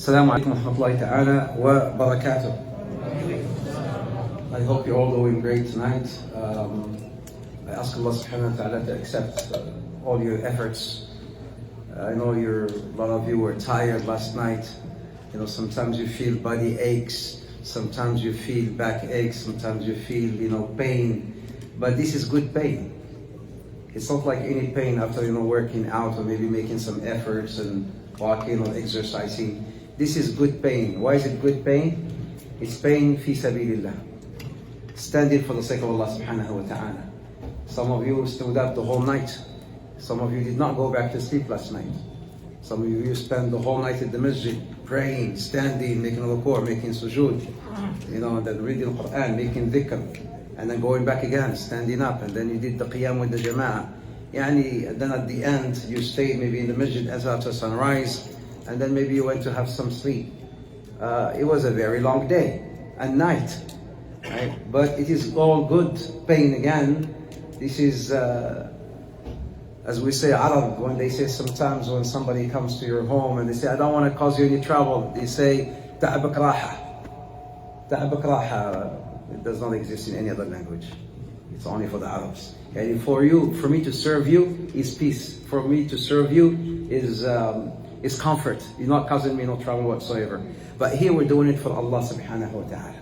Assalamu alaikum wa rahmatullahi ta'ala wa barakatuh. I hope you're all doing great tonight. I ask Allah subhanahu wa ta'ala to accept all your efforts. I know a lot of you were tired last night. You know, sometimes you feel body aches, sometimes you feel back aches, sometimes you feel, pain. But this is good pain. It's not like any pain after, working out or maybe making some efforts and walking or exercising. This is good pain. Why is it good pain? It's pain fi sabilillah. Standing for the sake of Allah subhanahu wa ta'ala. Some of you stood up the whole night. Some of you did not go back to sleep last night. Some of you spent the whole night at the masjid, praying, standing, making ruku', making sujood, then reading the Quran, making dhikr, and then going back again, standing up, and then you did the qiyam with the jama'ah. Then at the end, you stayed maybe in the masjid after sunrise, and then maybe you went to have some sleep. It was a very long day and night, right? But it is all good pain again. This is, as we say, Arab, when they say sometimes when somebody comes to your home and they say, I don't want to cause you any trouble, they say, ta'abak raha. Ta'abak raha. It does not exist in any other language. It's only for the Arabs. And for me to serve you is peace. For me to serve you is comfort. You're not causing me no trouble whatsoever. But here we're doing it for Allah subhanahu wa ta'ala.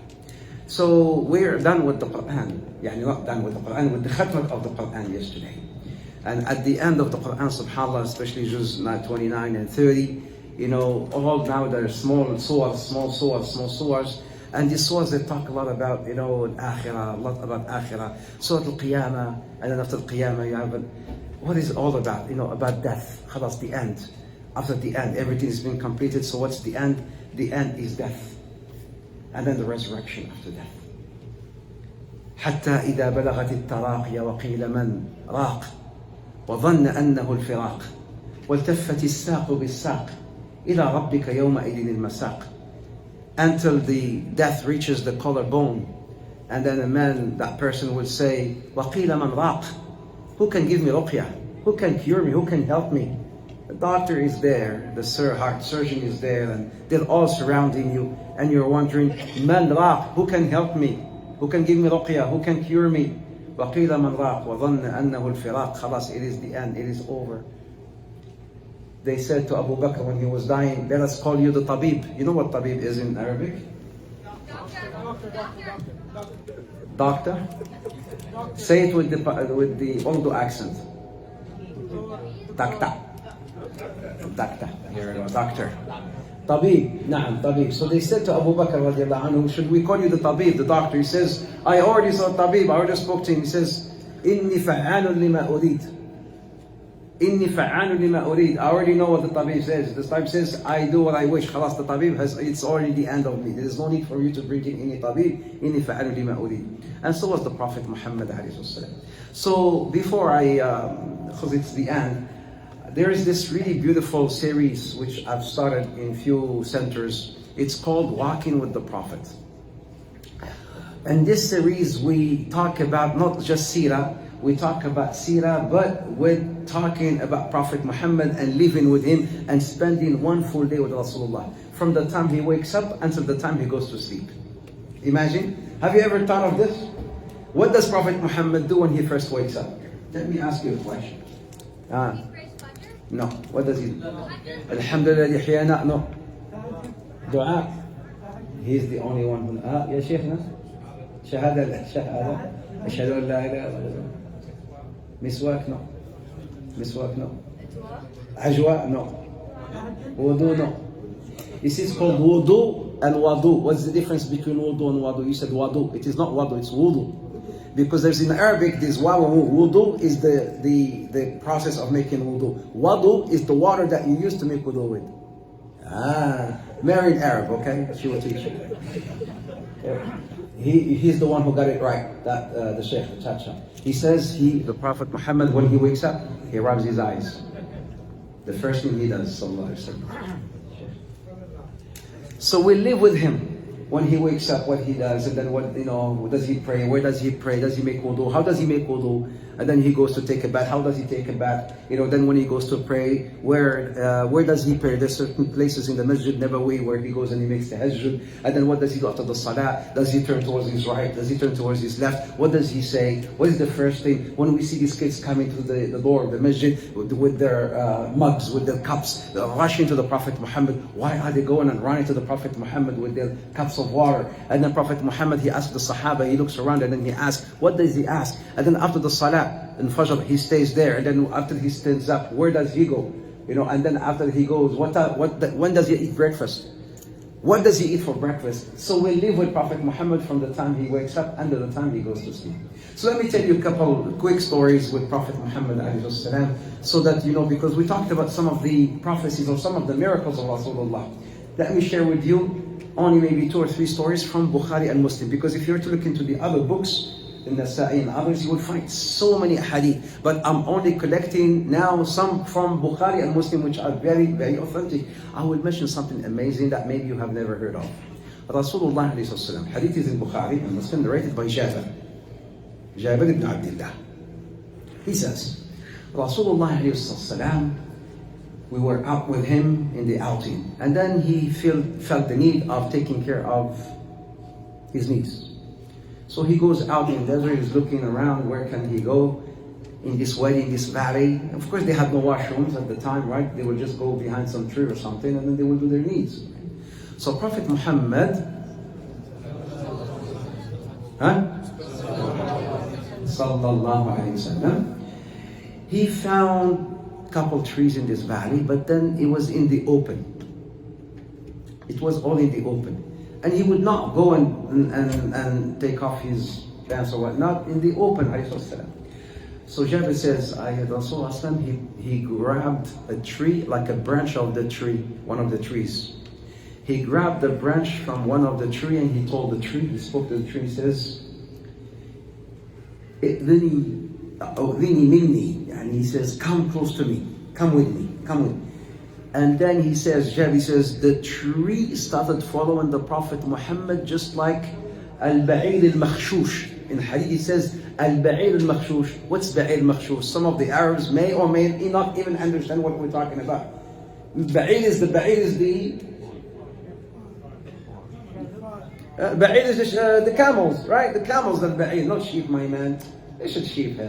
So we're done with the Quran. Not done with the Quran, with the khatmat of the Quran yesterday. And at the end of the Quran, subhanAllah, especially Juz 29 and 30, all now there are small surahs. And these surahs, they talk a lot about, Akhirah, a lot about Akhirah. Surah Al-Qiyamah, and then after Al-Qiyamah, you have what is it all about? About death. Khalas, the end. After the end, everything has been completed. So what's the end? The end is death. And then the resurrection after death. حتى إذا بلغت التراقي وقيل من راق وظن أنه الفراق والتفت الساق بالساق إلى ربك يومئذ المساق. Until the death reaches the collarbone, and then that person will say, وَقِيلَ مَنْ رَاقٍ. Who can give me ruqyah? Who can cure me? Who can help me? The doctor is there, the heart surgeon is there, and they're all surrounding you, and you're wondering, مَنْ رَاقٍ. Who can help me? Who can give me ruqyah? Who can cure me? وَقِيلَ مَنْ رَاقٍ وَظَنَّ أَنَّهُ الْفِرَاقِ. Khalas, it is the end, it is over. They said to Abu Bakr when he was dying, let us call you the tabib. You know what tabib is in Arabic? Doctor? Say it with the Urdu accent. Doctor. Here we go, doctor. Tabib, na'am, tabib. So they said to Abu Bakr radiallahu anhu, should we call you the tabib, the doctor? He says, I already saw tabib, I already spoke to him. He says, inni fa'alun lima urid. Inni fa'alun lima urid. I already know what the tabib says. The tabib says, I do what I wish. Khalas, the tabib it's already the end of me. There is no need for you to bring in any tabib. Inni fa'alun lima urid. And so was the Prophet Muhammad alayhi salam. So before because it's the end, there is this really beautiful series which I've started in few centers. It's called Walking with the Prophet. And this series we talk about not just seerah, we talk about seerah, but we're talking about Prophet Muhammad and living with him and spending one full day with Rasulullah. From the time he wakes up until the time he goes to sleep. Imagine, have you ever thought of this? What does Prophet Muhammad do when he first wakes up? Let me ask you a question. No. What does he do? Alhamdulillah lihyana. No. Dua. He's the only one who. Ya Shaykhna. Shahada. Ashhadu an la ilaha illallah. Miswak. No. Miswak. No. Ajwa. No. Wudu. No. This is called wudu and wadu. What's the difference between wudu and wadu? You said wadu. It is not wadu. It's wudu. Because there's in Arabic, this wudu is the process of making wudu. Wudu is the water that you use to make wudu with. Married Arab, okay? She will teach you. He's the one who got it right, the Sheikh, the Chacha. He says, the Prophet Muhammad, when he wakes up, he rubs his eyes. The first thing he does, sallallahu alaihi wasallam. So we live with him. When he wakes up, what he does, and then what does he pray? Where does he pray? Does he make wudu? How does he make wudu? And then he goes to take a bath. How does he take a bath? Then when he goes to pray, where does he pray? There's certain places in the Masjid Nabawi where he goes and he makes the tahajjud. And then what does he do after the salah? Does he turn towards his right? Does he turn towards his left? What does he say? What is the first thing? When we see these kids coming to the door of the Masjid with their mugs, with their cups, rushing to the Prophet Muhammad. Why are they going and running to the Prophet Muhammad with their cups of water? And then Prophet Muhammad, he asks the Sahaba, he looks around and then he asks, what does he ask? And then after the salah in Fajr, he stays there. And then after he stands up, where does he go? And then after he goes, when does he eat breakfast? What does he eat for breakfast? So we live with Prophet Muhammad from the time he wakes up until the time he goes to sleep. So let me tell you a couple quick stories with Prophet Muhammad ﷺ, so that because we talked about some of the prophecies or some of the miracles of Rasulullah. Let me share with you only maybe 2 or 3 stories from Bukhari and Muslim, because if you were to look into the other books, in Nasa'i and others, you will find so many hadith. But I'm only collecting now some from Bukhari and Muslim, which are very, very authentic. I will mention something amazing that maybe you have never heard of. Rasulullah ﷺ, hadith is in Bukhari and Muslim, narrated by Jabir ibn Abdullah. He says, Rasulullah ﷺ, we were out with him in the outing, and then he felt the need of taking care of his needs. So he goes out in the desert, he's looking around, where can he go? In this wadi, in this valley. Of course they had no washrooms at the time, right? They would just go behind some tree or something and then they would do their needs. So Prophet Muhammad, sallallahu alayhi wasallam, he found a couple trees in this valley, but then it was in the open. It was all in the open. And he would not go and take off his pants or whatnot in the open. So Jabir says, Rasulullah, he grabbed a tree, like a branch of the tree, one of the trees. He grabbed the branch from one of the tree and he told the tree, he spoke to the tree, he says, "I'udhini minni," and he says, come close to me, come with me, come with me. And then he says, Jabir says, the tree started following the Prophet Muhammad just like al-ba'ir al-makhshush. In hadith it says, al-ba'ir al-makhshush. What's ba'ir al-makhshush? Some of the Arabs may or may not even understand what we're talking about. Ba'ir is the camels, right? The camels are ba'ir, not sheep, my man. They should sheep,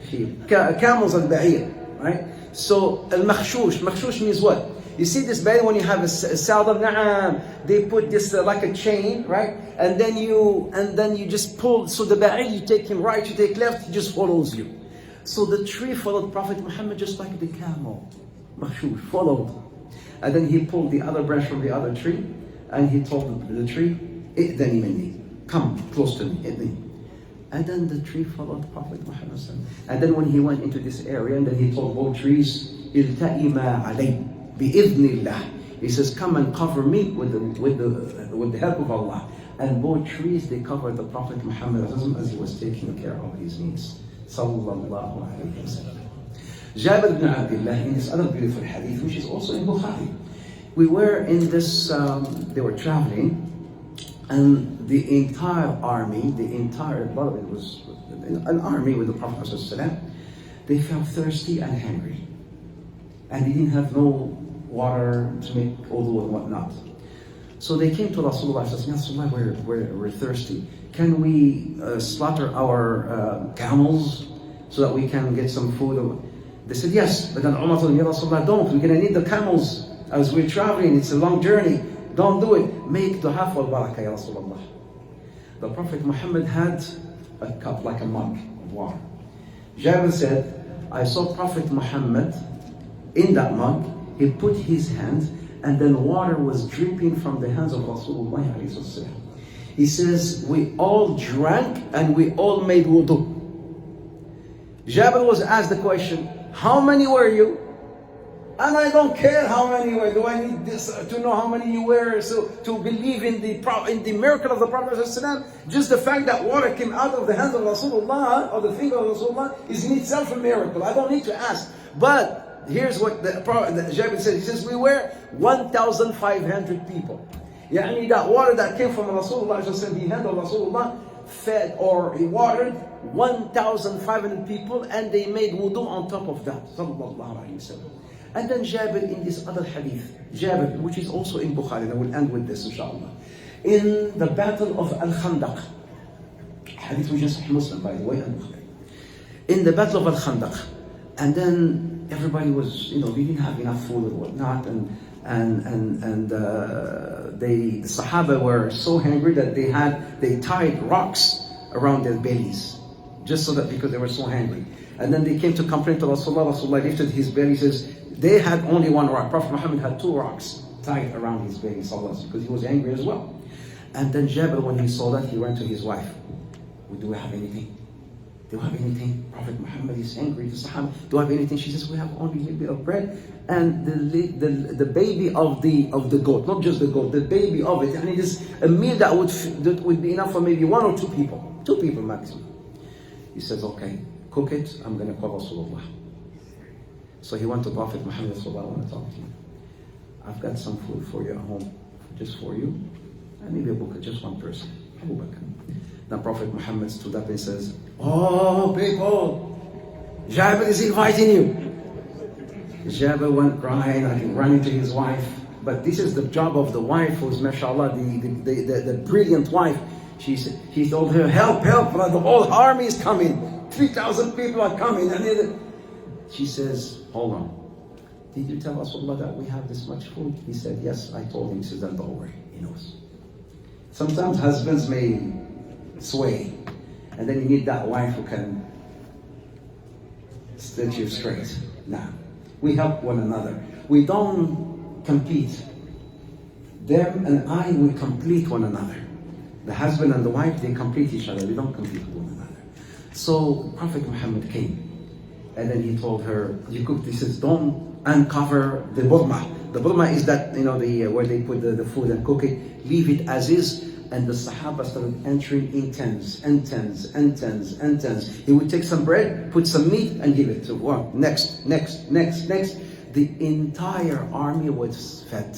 sheep. Camels are ba'ir, right? So al-makhshush means what? You see this ba'ir when you have a saddle, they put this like a chain, right? And then you just pull. So the ba'ir, you take him right, you take left, he just follows you. So the tree followed Prophet Muhammad just like the camel. Makhshush followed. And then he pulled the other branch from the other tree, and he told the tree, "I'dhani minni, come close to me, idhni." And then the tree followed Prophet Muhammad. And then when he went into this area, and then he told both trees, "Ilta'ima alay bi'idhnillah." He says, "Come and cover me with the help of Allah." And both trees, they covered the Prophet Muhammad as he was taking care of his needs. Sallallahu alayhi wa sallam. Jabir ibn Abdullah, in this other beautiful hadith, which is also in Bukhari. We were in this, they were traveling, and the entire army, it was an army with the Prophet ﷺ, they felt thirsty and hungry. And they didn't have no water to make wudu and whatnot. So they came to Rasulullah and said, we're thirsty. Can we slaughter our camels so that we can get some food? They said, yes. But then Umar told them, Ya Rasulullah, don't. We're going to need the camels as we're traveling. It's a long journey. Don't do it. Make dua for barakah, Ya Rasulullah. The Prophet Muhammad had a cup, like a mug of water. Jabir said, I saw Prophet Muhammad in that mug. He put his hands, and then water was dripping from the hands of Rasulullah. He says, we all drank and we all made wudu. Jabir was asked the question, how many were you? And I don't care how many were. Do I need this to know how many you were so to believe in the miracle of the Prophet ﷺ? Just the fact that water came out of the hands of Rasulullah or the finger of Rasulullah is in itself a miracle. I don't need to ask. But here's what the Jabir said. He says, we were 1,500 people. Yani that water that came from Rasulullah, the hand of Rasulullah, fed or he watered 1,500 people, and they made wudu on top of that. Sallallahu alayhi wa sallam. And then Jabir in this other hadith, Jabir, which is also in Bukhari, and I will end with this inshallah. In the battle of Al-Khandaq, hadith which is Muslim by the way, and Bukhari. In the battle of Al-Khandaq, and then everybody was, they didn't have enough food or whatnot, and the Sahaba were so hungry that they tied rocks around their bellies, just so that because they were so hungry. And then they came to complain to Rasulullah. Rasulullah lifted his belly, says, they had only one rock. Prophet Muhammad had 2 rocks tied around his belly, because he was angry as well. And then Jabir, when he saw that, he went to his wife. Do we have anything? Do you have anything? Prophet Muhammad is angry. The Sahaba, do you have anything? She says, we have only a little bit of bread and the baby of the goat, not just the goat, the baby of it. And it is a meal that would be enough for maybe 1 or 2 people, 2 people maximum. He says, okay, cook it. I'm going to call Rasulullah. So he went to Prophet Muhammad. I want to talk to you. I've got some food for you at home, just for you, and maybe a book, just one person. Abu Bakr. Then Prophet Muhammad stood up and says, oh people, Jabir is inviting you. Jabir went crying and running to his wife. But this is the job of the wife, who's mashallah, the brilliant wife. He told her, help, the whole army is coming. 3,000 people are coming. And she says, hold on. Did you tell Rasulullah that we have this much food? He said, yes, I told him. He says, then don't worry, he knows. Sometimes husbands may sway, and then you need that wife who can set you straight. Now, we help one another. We don't compete. Them and I, we complete one another. The husband and the wife, they complete each other. They don't compete with one another. So Prophet Muhammad came, and then he told her, you cook this. He says, don't uncover the burma. The burma is that, where they put the food and cook it. Leave it as is. And the Sahaba started entering in tens and tens and tens and tens. He would take some bread, put some meat, and give it to one. Next. The entire army was fed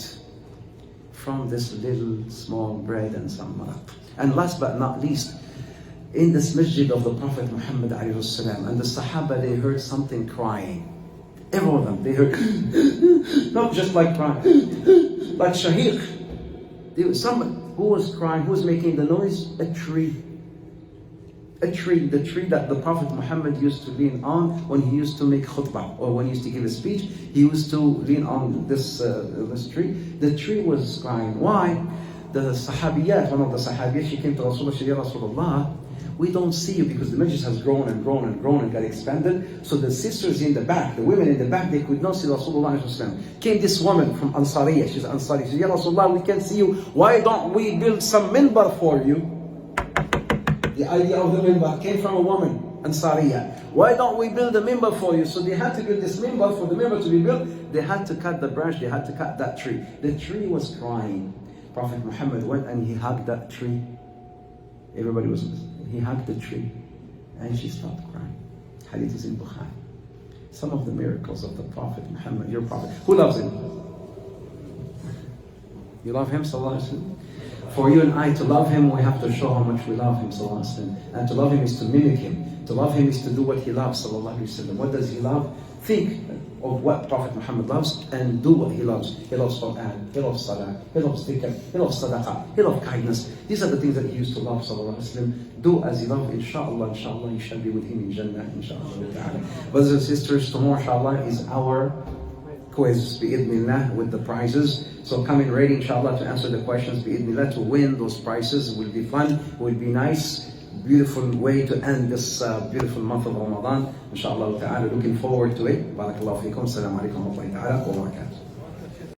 from this little small bread and some milk. And last but not least, in this masjid of the Prophet Muhammad ﷺ, and the Sahaba, they heard something crying. Every one of them, they heard, not just like crying, like shahiq. There was someone who was crying, who was making the noise? A tree. The tree that the Prophet Muhammad used to lean on when he used to make khutbah, or when he used to give a speech. He used to lean on this tree. The tree was crying. Why? The sahabiyat, one of the sahabiyat, she came to Rasulullah, she said, Ya Rasulullah, we don't see you because the majlis has grown and grown and grown and got expanded. So the sisters in the back, the women in the back, they could not see Rasulullah. Came this woman from Ansariya, she's Ansari. She said, Ya Rasulullah, we can see you. Why don't we build some minbar for you? The idea of the minbar came from a woman, Ansariya. Why don't we build a minbar for you? So they had to build this minbar. For the minbar to be built, they had to cut the branch, they had to cut that tree. The tree was crying. Prophet Muhammad went and he hugged that tree. Everybody was listening. He hugged the tree and she stopped crying. Hadith is in Bukhari. Some of the miracles of the Prophet Muhammad, your Prophet. Who loves him? You love him, sallallahu alaihi wasallam? For you and I to love him, we have to show how much we love him, sallallahu alaihi wasallam. And to love him is to mimic him. To love him is to do what he loves, sallallahu alaihi wasallam. What does he love? Think of what Prophet Muhammad loves and do what he loves. He loves Quran, he loves Salah, he loves dhikr, he loves sadaqah, he loves kindness. These are the things that he used to love, sallallahu alaihi wasallam. Do as he loved, inshallah, you shall be with him in Jannah, inshallah. Brothers and sisters, tomorrow, inshallah, is our quiz, bi'idhnillah, with the prizes. So come in ready, inshallah, to answer the questions, bi'idhnillah, to win those prizes. It will be fun, it will be nice. Beautiful way to end this beautiful month of Ramadan. Inshallah ta'ala, looking forward to it. Barakallahu feekum. Assalamu alaikum wa rahmatullahi wa barakatuh.